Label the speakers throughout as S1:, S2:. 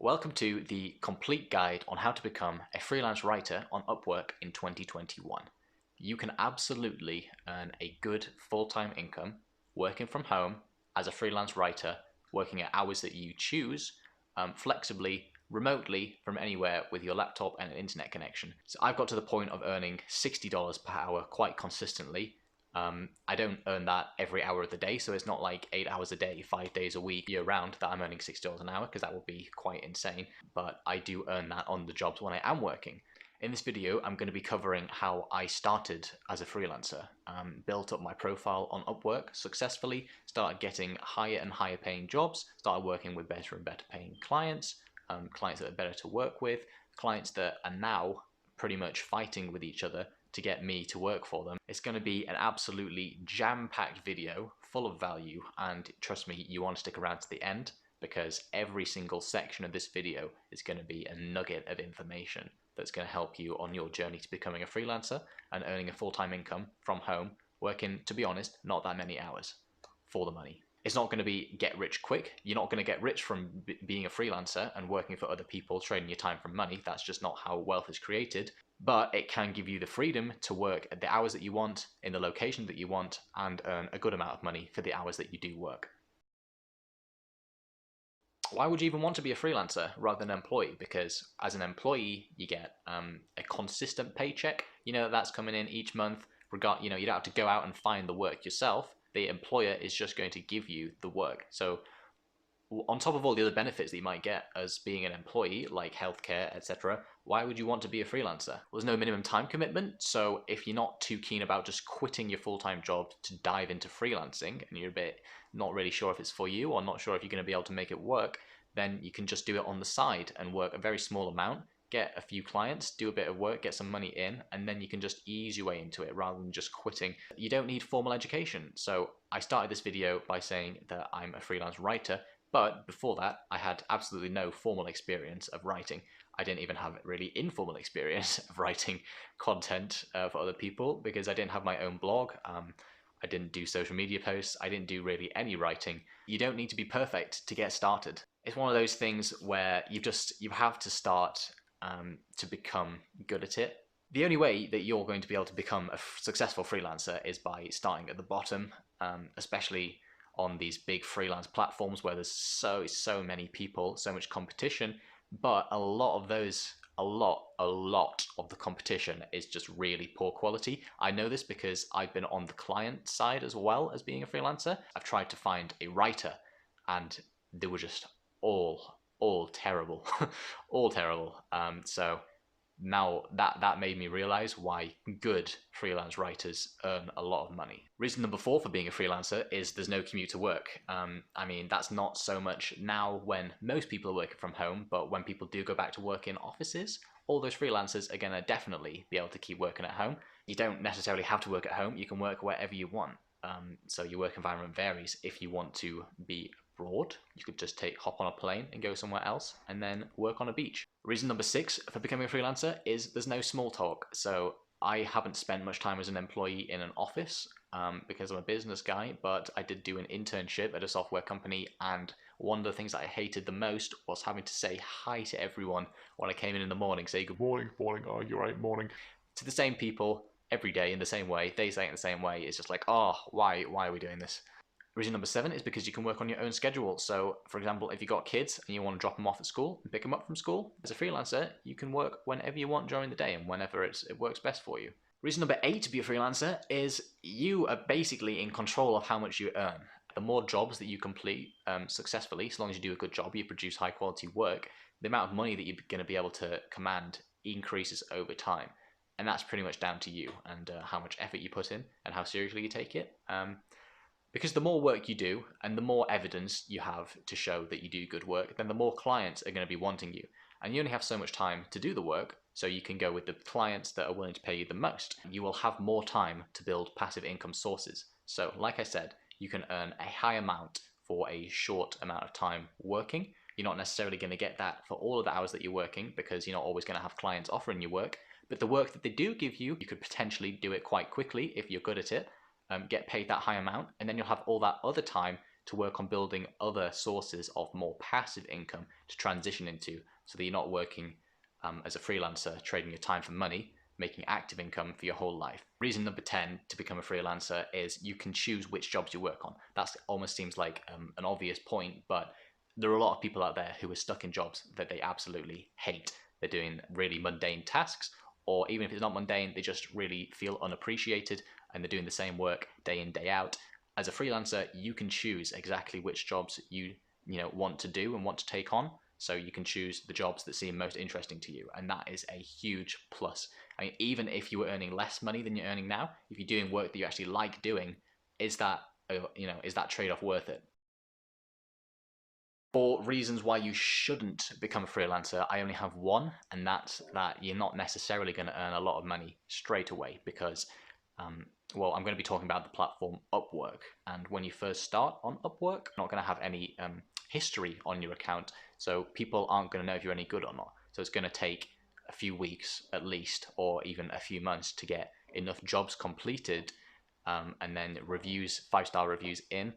S1: Welcome to the complete guide on how to become a freelance writer on Upwork in 2021. You can absolutely earn a good full-time income working from home as a freelance writer, working at hours that you choose, flexibly, remotely from anywhere with your laptop and an internet connection. So I've got to the point of earning $60 per hour quite consistently. I don't earn that every hour of the day, so it's not like 8 hours a day, 5 days a week, year round that I'm earning $60 an hour, because that would be quite insane. But I do earn that on the jobs when I am working. In this video, I'm going to be covering how I started as a freelancer, built up my profile on Upwork successfully, started getting higher and higher paying jobs, started working with better and better paying clients, clients that are better to work with, clients that are now pretty much fighting with each other to get me to work for them. It's going to be an absolutely jam-packed video full of value, and trust me, you want to stick around to the end because every single section of this video is going to be a nugget of information that's going to help you on your journey to becoming a freelancer and earning a full-time income from home, working, to be honest, not that many hours for the money. It's not going to be get rich quick. You're not going to get rich from being a freelancer and working for other people, trading your time for money. That's just not how wealth is created. But it can give you the freedom to work at the hours that you want, in the location that you want, and earn a good amount of money for the hours that you do work. Why would you even want to be a freelancer rather than an employee? Because as an employee, you get a consistent paycheck. You know that's coming in each month. You don't have to go out and find the work yourself. The employer is just going to give you the work. So on top of all the other benefits that you might get as being an employee, like healthcare, etc., why would you want to be a freelancer? Well, there's no minimum time commitment, so if you're not too keen about just quitting your full-time job to dive into freelancing, and you're a bit not really sure if it's for you or not sure if you're going to be able to make it work, then you can just do it on the side and work a very small amount, get a few clients, do a bit of work, get some money in, and then you can just ease your way into it rather than just quitting. You don't need formal education. So I started this video by saying that I'm a freelance writer, but before that, I had absolutely no formal experience of writing. I didn't even have really informal experience of writing content for other people because I didn't have my own blog. I didn't do social media posts. I didn't do really any writing. You don't need to be perfect to get started. It's one of those things where you have to start to become good at it. The only way that you're going to be able to become a successful freelancer is by starting at the bottom, especially on these big freelance platforms where there's so many people, so much competition, but a lot of the competition is just really poor quality. I know this because I've been on the client side as well as being a freelancer. I've tried to find a writer and they were just all terrible, all terrible. So now that made me realize why good freelance writers earn a lot of money. Reason number 4 for being a freelancer is there's no commute to work. I mean, that's not so much now when most people are working from home, but when people do go back to work in offices, all those freelancers are going to definitely be able to keep working at home. You don't necessarily have to work at home. You can work wherever you want. So your work environment varies. If you want to be abroad, you could just hop on a plane and go somewhere else and then work on a beach. Reason number 6 for becoming a freelancer is there's no small talk. So I haven't spent much time as an employee in an office because I'm a business guy, but I did do an internship at a software company, and one of the things that I hated the most was having to say hi to everyone when I came in the morning, say good morning, oh, you're right, morning, to the same people every day in the same way. They say it in the same way. It's just like, oh, why are we doing this? Reason number 7 is because you can work on your own schedule. So, for example, if you've got kids and you want to drop them off at school and pick them up from school, as a freelancer, you can work whenever you want during the day and whenever it works best for you. Reason number 8 to be a freelancer is you are basically in control of how much you earn. The more jobs that you complete successfully, as long as you do a good job, you produce high quality work, the amount of money that you're going to be able to command increases over time. And that's pretty much down to you and how much effort you put in and how seriously you take it. Because the more work you do and the more evidence you have to show that you do good work, then the more clients are going to be wanting you. And you only have so much time to do the work, so you can go with the clients that are willing to pay you the most. You will have more time to build passive income sources. So, like I said, you can earn a high amount for a short amount of time working. You're not necessarily going to get that for all of the hours that you're working because you're not always going to have clients offering you work. But the work that they do give you, you could potentially do it quite quickly if you're good at it. Get paid that high amount, and then you'll have all that other time to work on building other sources of more passive income to transition into, so that you're not working as a freelancer, trading your time for money, making active income for your whole life. Reason number 10 to become a freelancer is you can choose which jobs you work on. That almost seems like an obvious point, but there are a lot of people out there who are stuck in jobs that they absolutely hate. They're doing really mundane tasks, or even if it's not mundane, they just really feel unappreciated and they're doing the same work day in, day out. As a freelancer, you can choose exactly which jobs you want to do and want to take on. So you can choose the jobs that seem most interesting to you, and that is a huge plus. I mean, even if you were earning less money than you're earning now, if you're doing work that you actually like doing, is that is that trade-off worth it? For reasons why you shouldn't become a freelancer, I only have one, and that's that you're not necessarily going to earn a lot of money straight away because, well, I'm going to be talking about the platform Upwork. And when you first start on Upwork, you're not going to have any history on your account, so people aren't going to know if you're any good or not. So it's going to take a few weeks at least, or even a few months to get enough jobs completed, and then reviews, 5-star reviews in,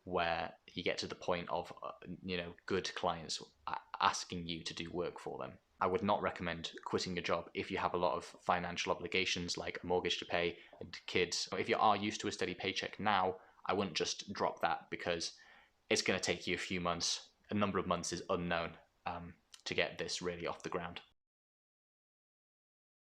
S1: where you get to the point of good clients asking you to do work for them. I would not recommend quitting your job if you have a lot of financial obligations like a mortgage to pay and kids. If you are used to a steady paycheck now, I wouldn't just drop that, because it's going to take you a few months. A number of months is unknown to get this really off the ground.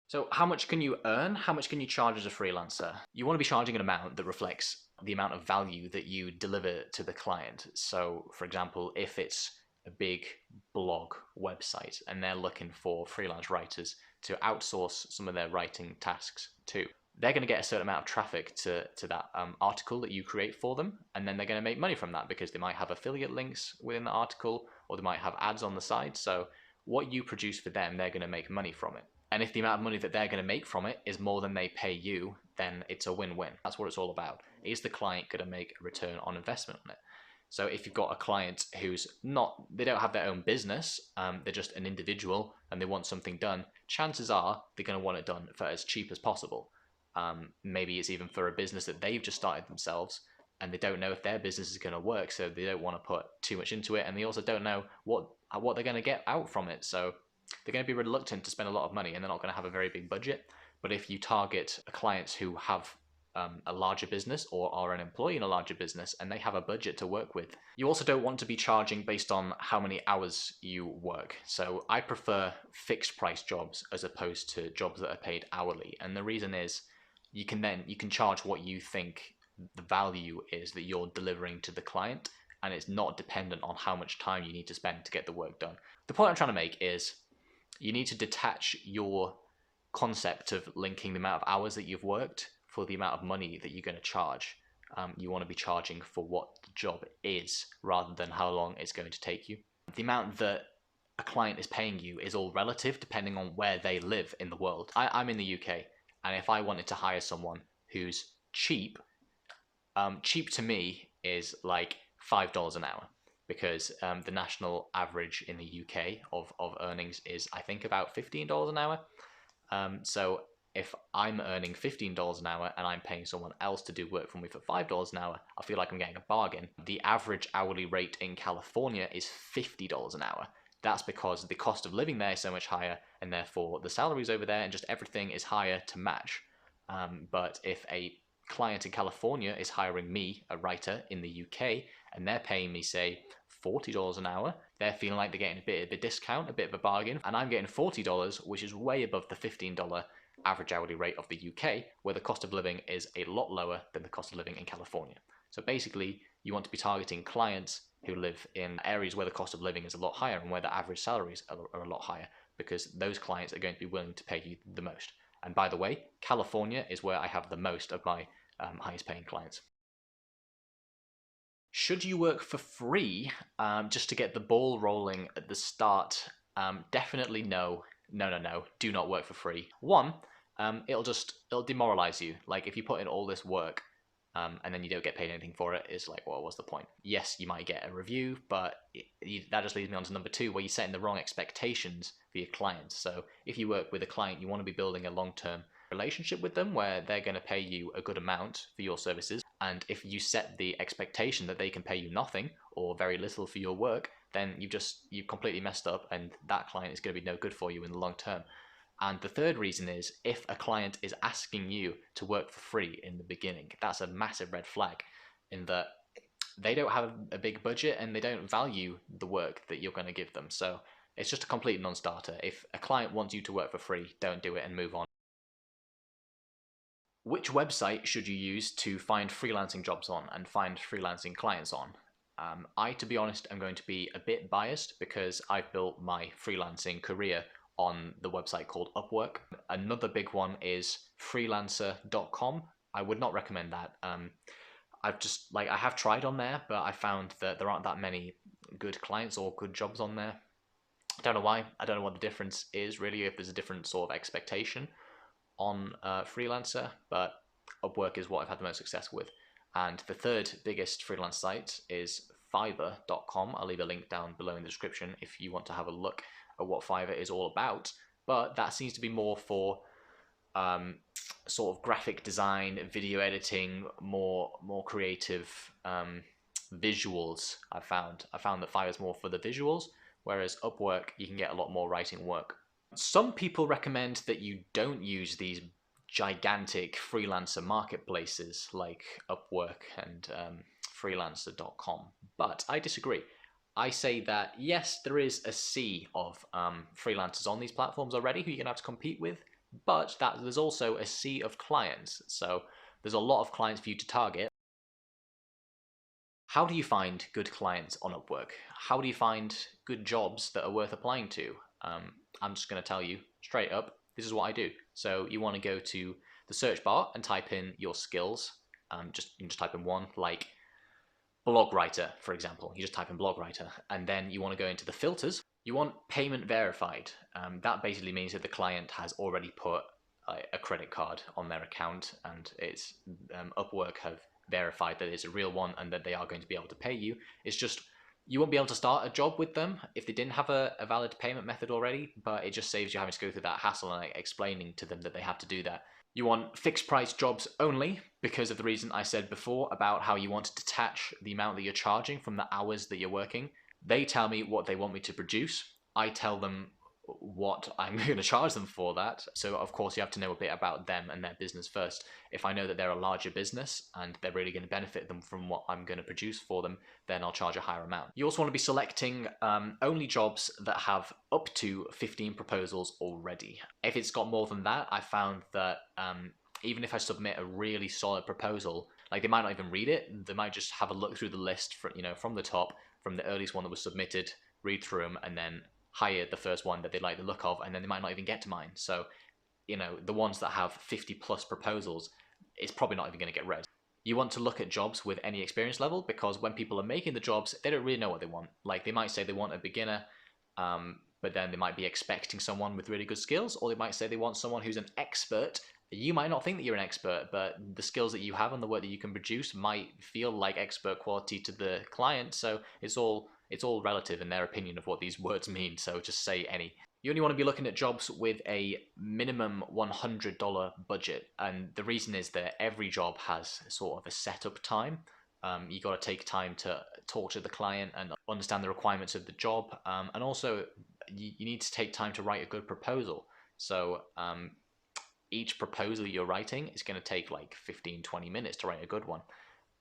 S1: So how much can you earn? How much can you charge as a freelancer? You want to be charging an amount that reflects the amount of value that you deliver to the client. So for example, if it's a big blog website and they're looking for freelance writers to outsource some of their writing tasks to, they're going to get a certain amount of traffic to that article that you create for them, and then they're going to make money from that because they might have affiliate links within the article, or they might have ads on the side. So what you produce for them, they're going to make money from it. And if the amount of money that they're going to make from it is more than they pay you, then it's a win-win. That's what it's all about. Is the client going to make a return on investment on it? So if you've got a client who's they don't have their own business, they're just an individual and they want something done, chances are they're going to want it done for as cheap as possible. Maybe it's even for a business that they've just started themselves and they don't know if their business is going to work, so they don't want to put too much into it, and they also don't know what they're going to get out from it. So they're going to be reluctant to spend a lot of money, and they're not going to have a very big budget. But if you target clients who have a larger business or are an employee in a larger business and they have a budget to work with, you also don't want to be charging based on how many hours you work. So I prefer fixed price jobs as opposed to jobs that are paid hourly. And the reason is you can charge what you think the value is that you're delivering to the client, and it's not dependent on how much time you need to spend to get the work done. The point I'm trying to make is you need to detach your concept of linking the amount of hours that you've worked for the amount of money that you're going to charge. You want to be charging for what the job is rather than how long it's going to take you. The amount that a client is paying you is all relative depending on where they live in the world. I'm in the UK, and if I wanted to hire someone who's cheap, cheap to me is like $5 an hour, because the national average in the UK of earnings is, I think, about $15 an hour. So if I'm earning $15 an hour and I'm paying someone else to do work for me for $5 an hour, I feel like I'm getting a bargain. The average hourly rate in California is $50 an hour. That's because the cost of living there is so much higher, and therefore the salaries over there and just everything is higher to match. But if a client in California is hiring me, a writer in the UK, and they're paying me, say, $40 an hour, they're feeling like they're getting a bit of a discount, a bit of a bargain, and I'm getting $40, which is way above the $15 average hourly rate of the UK, where the cost of living is a lot lower than the cost of living in California. So basically, you want to be targeting clients who live in areas where the cost of living is a lot higher and where the average salaries are a lot higher, because those clients are going to be willing to pay you the most. And by the way, California is where I have the most of my highest paying clients. Should you work for free just to get the ball rolling at the start? Definitely no. No. Do not work for free. One, it'll demoralize you. Like if you put in all this work and then you don't get paid anything for it, it's like, well, what's the point? Yes, you might get a review, but that just leads me on to number two, where you're setting the wrong expectations for your clients. So if you work with a client, you want to be building a long-term relationship with them where they're going to pay you a good amount for your services. And if you set the expectation that they can pay you nothing or very little for your work, then you've completely messed up, and that client is going to be no good for you in the long term. And the third reason is if a client is asking you to work for free in the beginning, that's a massive red flag, in that they don't have a big budget and they don't value the work that you're going to give them. So it's just a complete non-starter. If a client wants you to work for free, don't do it and move on. Which website should you use to find freelancing jobs on and find freelancing clients on? To be honest, am going to be a bit biased because I've built my freelancing career on the website called Upwork. Another big one is freelancer.com. I would not recommend that. I have tried on there, but I found that there aren't that many good clients or good jobs on there. I don't know why. I don't know what the difference is really, if there's a different sort of expectation on Freelancer, but Upwork is what I've had the most success with. And the third biggest freelance site is Fiverr.com. I'll leave a link down below in the description if you want to have a look at what Fiverr is all about. But that seems to be more for sort of graphic design, video editing, more creative visuals. I found that Fiverr's more for the visuals, whereas Upwork you can get a lot more writing work. Some people recommend that you don't use these gigantic freelancer marketplaces like Upwork and freelancer.com, but I disagree. I say that yes, there is a sea of freelancers on these platforms already who you're gonna have to compete with, but there's also a sea of clients, so there's a lot of clients for you to target. How do you find good clients on Upwork? How do you find good jobs that are worth applying to? I'm just going to tell you straight up, this is what I do. So you want to go to the search bar and type in your skills. You can just type in one, like blog writer, for example. You just type in blog writer, and then you want to go into the filters. You want payment verified. That basically means that the client has already put a credit card on their account, and it's Upwork have verified that it's a real one and that they are going to be able to pay you. It's just you won't be able to start a job with them if they didn't have a valid payment method already, but it just saves you having to go through that hassle and explaining to them that they have to do that. You want fixed price jobs only because of the reason I said before about how you want to detach the amount that you're charging from the hours that you're working. They tell me what they want me to produce. I tell them what I'm going to charge them for that. So of course you have to know a bit about them and their business first. If I know that they're a larger business and they're really going to benefit them from what I'm going to produce for them, then I'll charge a higher amount. You also want to be selecting only jobs that have up to 15 proposals already. If it's got more than that, I found that even if I submit a really solid proposal, like they might not even read it, they might just have a look through the list from the top, from the earliest one that was submitted, read through them, and then hire the first one that they like the look of, and then they might not even get to mine. So, the ones that have 50 plus proposals, it's probably not even going to get read. You want to look at jobs with any experience level, because when people are making the jobs, they don't really know what they want. Like they might say they want a beginner, but then they might be expecting someone with really good skills, or they might say they want someone who's an expert. You might not think that you're an expert, but the skills that you have and the work that you can produce might feel like expert quality to the client. So it's all relative in their opinion of what these words mean. So just say any. You only want to be looking at jobs with a minimum $100 budget, and the reason is that every job has sort of a setup time. You got to take time to talk to the client and understand the requirements of the job, and also you need to take time to write a good proposal. So each proposal you're writing is going to take like 15-20 minutes to write a good one.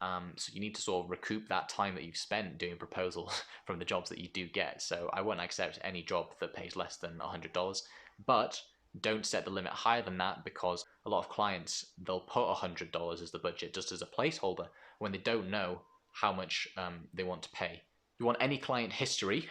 S1: So you need to sort of recoup that time that you've spent doing proposals from the jobs that you do get. So I won't accept any job that pays less than $100, but don't set the limit higher than that, because a lot of clients, they'll put $100 as the budget just as a placeholder when they don't know how much they want to pay. You want any client history.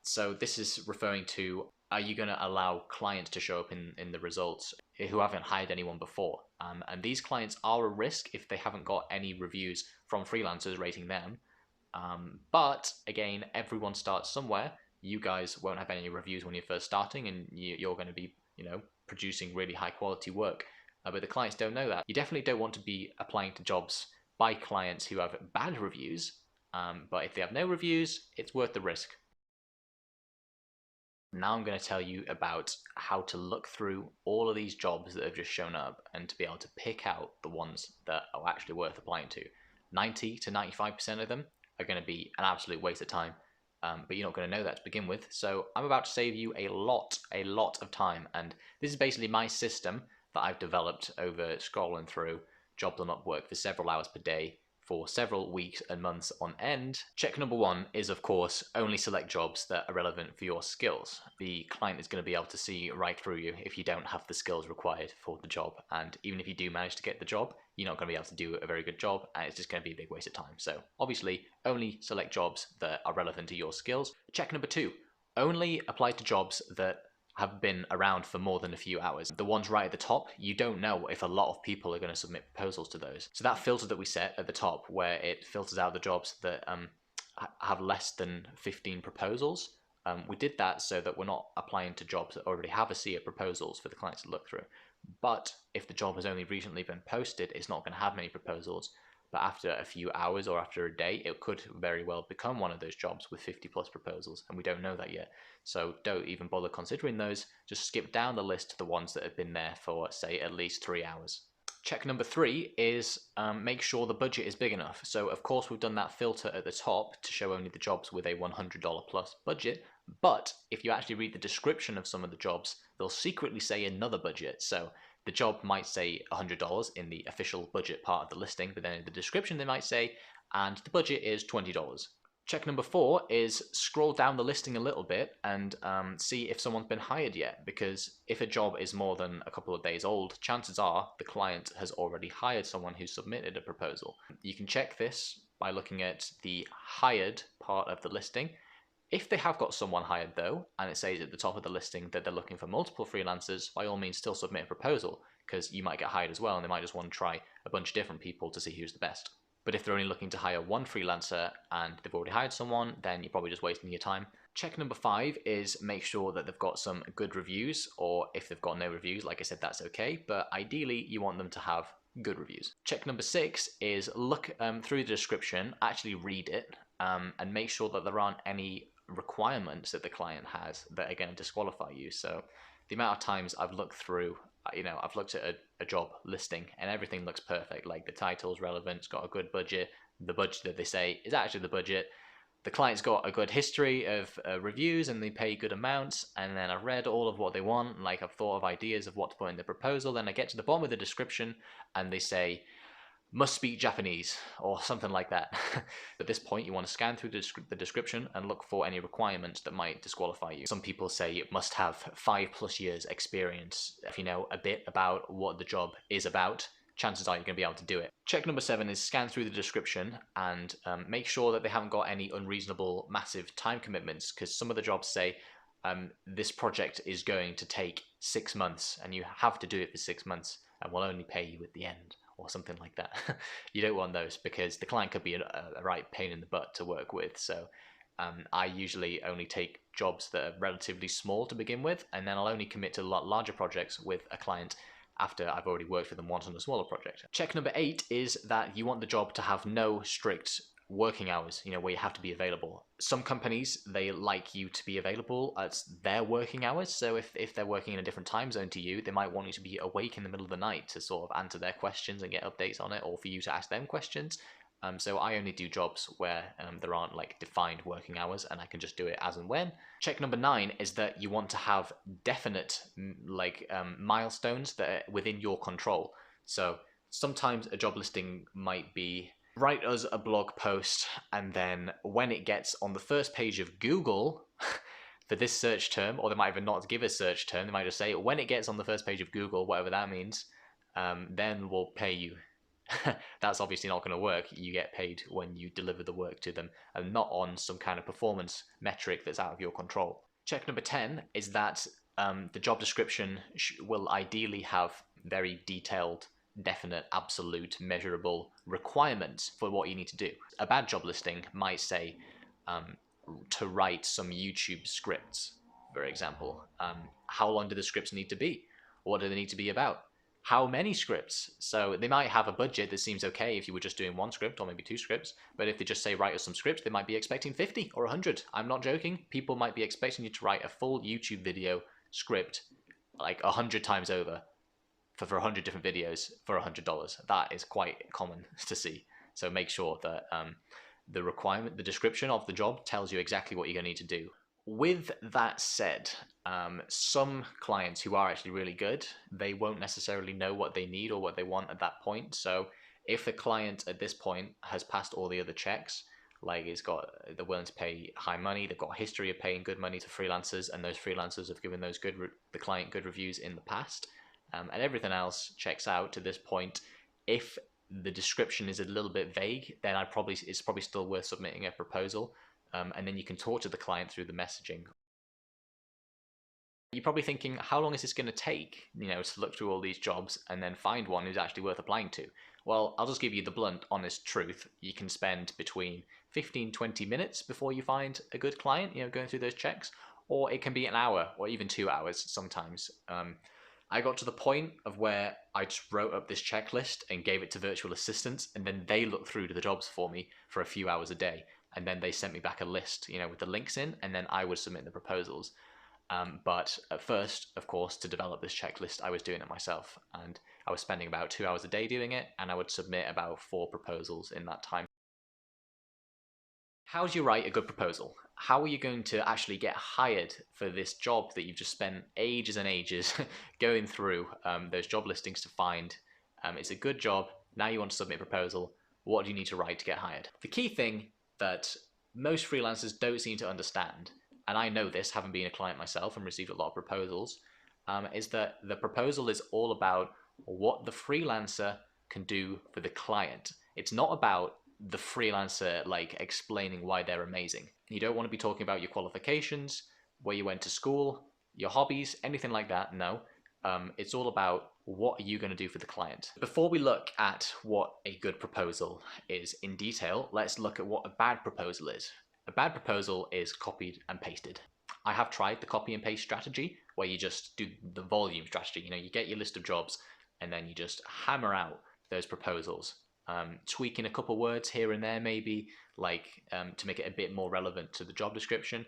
S1: So this is referring to, are you going to allow clients to show up in the results who haven't hired anyone before? And these clients are a risk if they haven't got any reviews from freelancers rating them. But again, everyone starts somewhere. You guys won't have any reviews when you're first starting, and you're going to be, producing really high quality work. But the clients don't know that. You definitely don't want to be applying to jobs by clients who have bad reviews. But if they have no reviews, it's worth the risk. Now I'm going to tell you about how to look through all of these jobs that have just shown up and to be able to pick out the ones that are actually worth applying to. 90 to 95% of them are going to be an absolute waste of time, but you're not going to know that to begin with. So I'm about to save you a lot of time, and this is basically my system that I've developed over scrolling through jobs on Upwork for several hours per day for several weeks and months on end. Check number one is, of course, only select jobs that are relevant for your skills. The client is going to be able to see right through you if you don't have the skills required for the job, and even if you do manage to get the job, you're not going to be able to do a very good job, and it's just going to be a big waste of time. So obviously, only select jobs that are relevant to your skills. Check number two, only apply to jobs that have been around for more than a few hours. The ones right at the top, you don't know if a lot of people are going to submit proposals to those. So that filter that we set at the top, where it filters out the jobs that have less than 15 proposals, we did that so that we're not applying to jobs that already have a sea of proposals for the clients to look through. But if the job has only recently been posted, it's not going to have many proposals. But after a few hours or after a day, it could very well become one of those jobs with 50 plus proposals, and we don't know that yet. So don't even bother considering those, just skip down the list to the ones that have been there for, say, at least 3 hours. Check number three is make sure the budget is big enough. So of course we've done that filter at the top to show only the jobs with a $100 plus budget, but if you actually read the description of some of the jobs, they'll secretly say another budget. So the job might say $100 in the official budget part of the listing, but then in the description they might say, and the budget is $20. Check number four is scroll down the listing a little bit and see if someone's been hired yet, because if a job is more than a couple of days old, chances are the client has already hired someone who submitted a proposal. You can check this by looking at the hired part of the listing. If they have got someone hired though, and it says at the top of the listing that they're looking for multiple freelancers, by all means still submit a proposal, because you might get hired as well and they might just want to try a bunch of different people to see who's the best. But if they're only looking to hire one freelancer and they've already hired someone, then you're probably just wasting your time. Check number five is make sure that they've got some good reviews, or if they've got no reviews, like I said, that's okay, but ideally you want them to have good reviews. Check number six is look through the description, actually read it, and make sure that there aren't any requirements that the client has that are going to disqualify you. So the amount of times I've looked through, I've looked at a job listing and everything looks perfect, like the title's relevant, it's got a good budget, the budget that they say is actually the budget, the client's got a good history of reviews and they pay good amounts, and then I've read all of what they want, like I've thought of ideas of what to put in the proposal, then I get to the bottom of the description and they say must speak Japanese or something like that. At this point you want to scan through the description and look for any requirements that might disqualify you. Some people say it must have 5+ years experience. If you know a bit about what the job is about, chances are you're going to be able to do it. Check number seven is scan through the description and make sure that they haven't got any unreasonable massive time commitments, because some of the jobs say this project is going to take 6 months and you have to do it for 6 months and we'll only pay you at the end, or something like that. You don't want those because the client could be a right pain in the butt to work with. So I usually only take jobs that are relatively small to begin with, and then I'll only commit to a lot larger projects with a client after I've already worked with them once on a smaller project. Check number 8 is that you want the job to have no strict working hours, where you have to be available. Some companies, they like you to be available at their working hours, so if they're working in a different time zone to you, they might want you to be awake in the middle of the night to sort of answer their questions and get updates on it, or for you to ask them questions. So I only do jobs where there aren't like defined working hours and I can just do it as and when. Check number 9 is that you want to have definite milestones that are within your control. So sometimes a job listing might be write us a blog post, and then when it gets on the first page of Google for this search term, or they might even not give a search term, they might just say when it gets on the first page of Google, whatever that means, then we'll pay you. That's obviously not going to work. You get paid when you deliver the work to them and not on some kind of performance metric that's out of your control. Check number 10 is that the job description will ideally have very detailed, definite, absolute, measurable requirements for what you need to do. A bad job listing might say to write some YouTube scripts, for example. How long do the scripts need to be? What do they need to be about? how many scripts. So they might have a budget that seems okay if you were just doing one script or maybe two scripts, but if they just say write us some scripts, they might be expecting 50 or 100. I'm not joking. People might be expecting you to write a full YouTube video script like 100 times over for 100 different videos for $100. That is quite common to see. So make sure that the description of the job tells you exactly what you're going to need to do. With that said, some clients who are actually really good, they won't necessarily know what they need or what they want at that point. So if the client at this point has passed all the other checks, like it's got, they're willing to pay high money, they've got a history of paying good money to freelancers, and those freelancers have given the client good reviews in the past, and everything else checks out to this point. If the description is a little bit vague, then it's probably still worth submitting a proposal. And then you can talk to the client through the messaging. You're probably thinking, how long is this going to take, to look through all these jobs and then find one who's actually worth applying to? Well, I'll just give you the blunt, honest truth. You can spend between 15-20 minutes before you find a good client, going through those checks, or it can be an hour or even 2 hours sometimes. I got to the point of where I just wrote up this checklist and gave it to virtual assistants, and then they looked through to the jobs for me for a few hours a day. And then they sent me back a list, with the links in, and then I would submit the proposals. But at first, of course, to develop this checklist, I was doing it myself, and I was spending about 2 hours a day doing it, and I would submit about 4 proposals in that time. How do you write a good proposal? How are you going to actually get hired for this job that you've just spent ages and ages going through those job listings to find? It's a good job. Now you want to submit a proposal. What do you need to write to get hired? The key thing that most freelancers don't seem to understand, and I know this having been a client myself and received a lot of proposals, is that the proposal is all about what the freelancer can do for the client. It's not about the freelancer explaining why they're amazing. You don't want to be talking about your qualifications, where you went to school, your hobbies, anything like that. No. It's all about what are you going to do for the client. Before we look at what a good proposal is in detail, let's look at what a bad proposal is. A bad proposal is copied and pasted. I have tried the copy and paste strategy, where you just do the volume strategy. You get your list of jobs and then you just hammer out those proposals, tweaking a couple words here and there maybe, to make it a bit more relevant to the job description.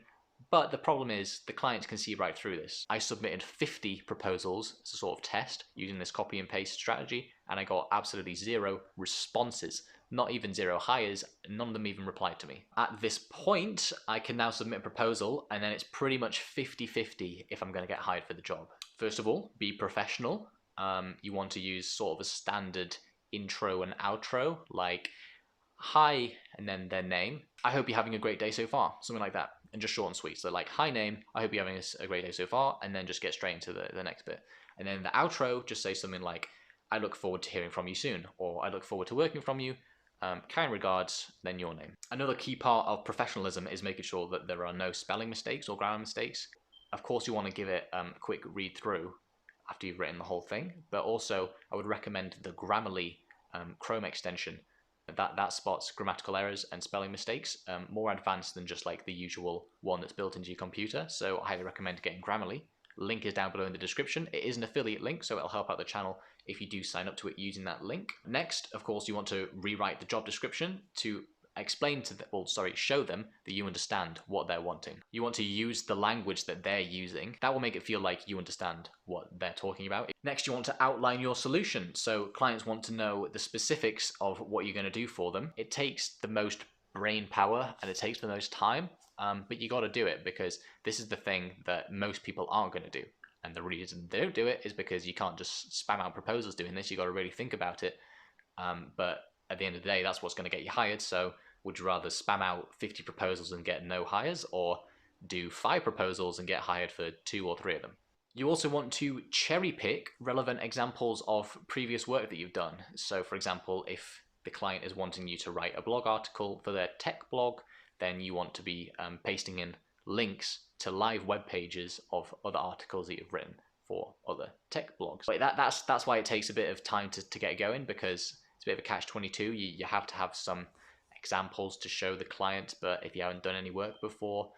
S1: But the problem is the clients can see right through this. I submitted 50 proposals as a sort of test using this copy and paste strategy, and I got absolutely 0 responses, not even 0 hires. None of them even replied to me. At this point, I can now submit a proposal, and then it's pretty much 50-50 if I'm going to get hired for the job. First of all, be professional. You want to use sort of a standard intro and outro, like hi and then their name. I hope you're having a great day so far, something like that. And just short and sweet. So like, hi name, I hope you're having a great day so far, and then just get straight into the next bit. And then the outro, just say something like, I look forward to hearing from you soon, or I look forward to working from you, kind regards, then your name. Another key part of professionalism is making sure that there are no spelling mistakes or grammar mistakes. Of course you want to give it a quick read through after you've written the whole thing, but also I would recommend the Grammarly Chrome extension. That spots grammatical errors and spelling mistakes, more advanced than just like the usual one that's built into your computer. So I highly recommend getting Grammarly. Link is down below in the description. It is an affiliate link, so it'll help out the channel if you do sign up to it using that link. Next, of course, you want to rewrite the job description to explain to them, show them that you understand what they're wanting. You want to use the language that they're using. That will make it feel like you understand what they're talking about. Next, you want to outline your solution. So clients want to know the specifics of what you're going to do for them. It takes the most brain power and it takes the most time, but you got to do it because this is the thing that most people aren't going to do. And the reason they don't do it is because you can't just spam out proposals doing this. You got to really think about it. But at the end of the day, that's what's going to get you hired. So would you rather spam out 50 proposals and get no hires, or do 5 proposals and get hired for 2 or 3 of them? You also want to cherry pick relevant examples of previous work that you've done. So for example, if the client is wanting you to write a blog article for their tech blog, then you want to be pasting in links to live web pages of other articles that you've written for other tech blogs. But that's why it takes a bit of time to get going, because it's a bit of a catch-22. You have to have some examples to show the client, but if you haven't done any work before,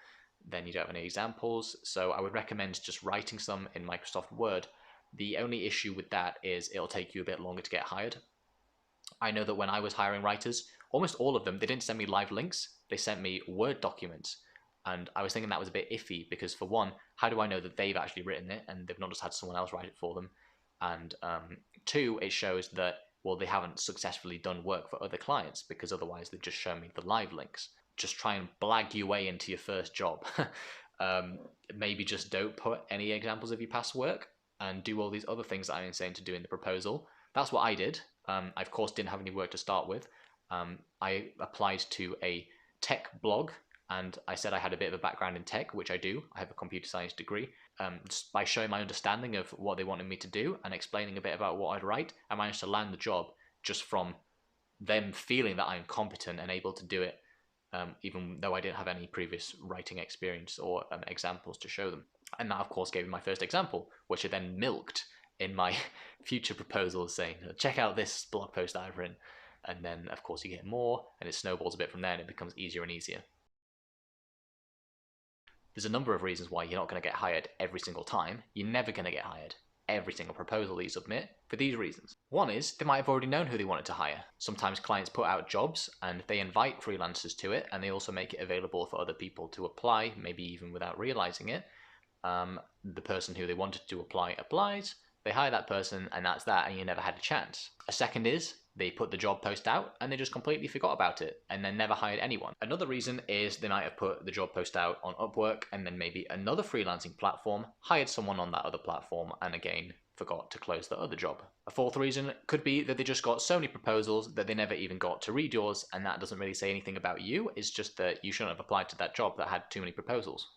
S1: then you don't have any examples. So I would recommend just writing some in Microsoft Word The only issue with that is it'll take you a bit longer to get hired. I know that when I was hiring writers, almost all of them, they didn't send me live links, they sent me Word documents. And I was thinking that was a bit iffy because, for one, how do I know that they've actually written it and they've not just had someone else write it for them? And two, it shows that, well, they haven't successfully done work for other clients, because otherwise they'd just show me the live links. Just try and blag your way into your first job. Maybe just don't put any examples of your past work and do all these other things that I'm saying to do in the proposal. That's what I did. I, of course, didn't have any work to start with. I applied to a tech blog, and I said I had a bit of a background in tech, which I do. I have a computer science degree. Just by showing my understanding of what they wanted me to do and explaining a bit about what I'd write, I managed to land the job just from them feeling that I'm competent and able to do it, even though I didn't have any previous writing experience or examples to show them. And that, of course, gave me my first example, which I then milked in my future proposals, saying, check out this blog post that I've written. And then, of course, you get more, and it snowballs a bit from there, and it becomes easier and easier. There's a number of reasons why you're not going to get hired every single time. You're never going to get hired every single proposal that you submit for these reasons. One is they might have already known who they wanted to hire. Sometimes clients put out jobs and they invite freelancers to it, and they also make it available for other people to apply, maybe even without realizing it. The person who they wanted to apply applies, they hire that person, and that's that, and you never had a chance. A second is they put the job post out and they just completely forgot about it and then never hired anyone. Another reason is they might have put the job post out on Upwork, and then maybe another freelancing platform hired someone on that other platform and again forgot to close the other job. A fourth reason could be that they just got so many proposals that they never even got to read yours, and that doesn't really say anything about you. It's just that you shouldn't have applied to that job that had too many proposals.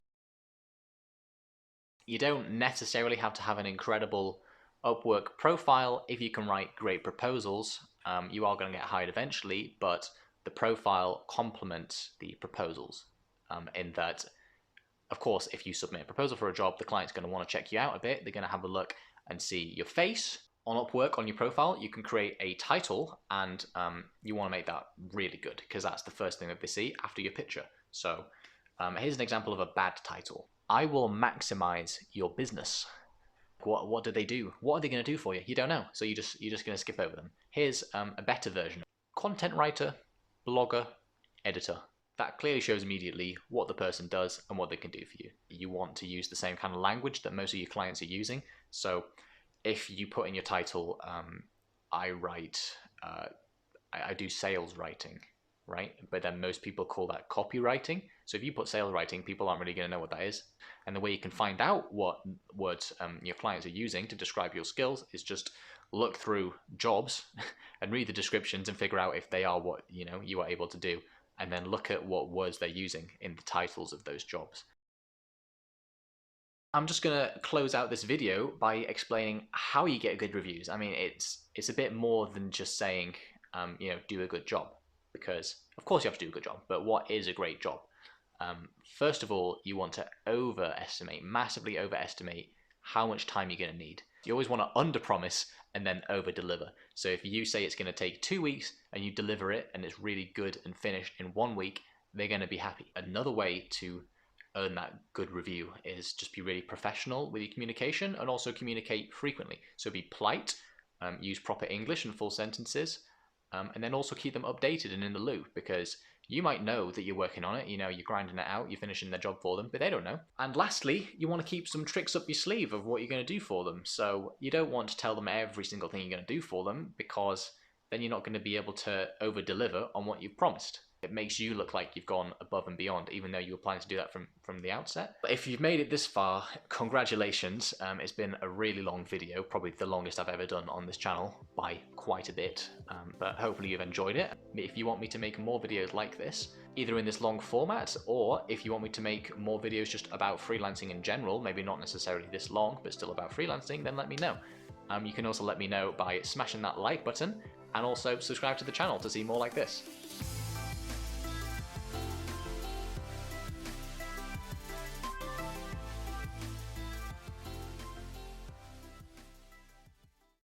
S1: You don't necessarily have to have an incredible Upwork profile if you can write great proposals. You are going to get hired eventually, but the profile complements the proposals, in that, of course, if you submit a proposal for a job, the client's going to want to check you out a bit. They're going to have a look and see your face. On Upwork, on your profile, you can create a title, and you want to make that really good, because that's the first thing that they see after your picture. So here's an example of a bad title. I will maximize your business. What do they do? What are they going to do for you? You don't know, so you're just going to skip over them. Here's a better version. Content writer, blogger, editor. That clearly shows immediately what the person does and what they can do for you. You want to use the same kind of language that most of your clients are using. So if you put in your title, I do sales writing, right? But then most people call that copywriting. So if you put sales writing, people aren't really going to know what that is. And the way you can find out what words your clients are using to describe your skills is just look through jobs and read the descriptions and figure out if they are what you are able to do, and then look at what words they're using in the titles of those jobs. I'm just going to close out this video by explaining how you get good reviews. I mean, it's a bit more than just saying, do a good job, because of course you have to do a good job, but what is a great job? First of all, you want to massively overestimate how much time you're going to need. You always want to underpromise and then over-deliver. So if you say it's going to take 2 weeks and you deliver it and it's really good and finished in 1 week, they're going to be happy. Another way to earn that good review is just be really professional with your communication, and also communicate frequently. So be polite, use proper English and full sentences, and then also keep them updated and in the loop, because you might know that you're working on it, you're grinding it out, you're finishing their job for them, but they don't know. And lastly, you want to keep some tricks up your sleeve of what you're going to do for them. So you don't want to tell them every single thing you're going to do for them, because then you're not going to be able to over-deliver on what you've promised. It makes you look like you've gone above and beyond, even though you were planning to do that from the outset. But if you've made it this far, congratulations. It's been a really long video, probably the longest I've ever done on this channel by quite a bit, but hopefully you've enjoyed it. If you want me to make more videos like this, either in this long format, or if you want me to make more videos just about freelancing in general, maybe not necessarily this long, but still about freelancing, then let me know. You can also let me know by smashing that like button, and also subscribe to the channel to see more like this.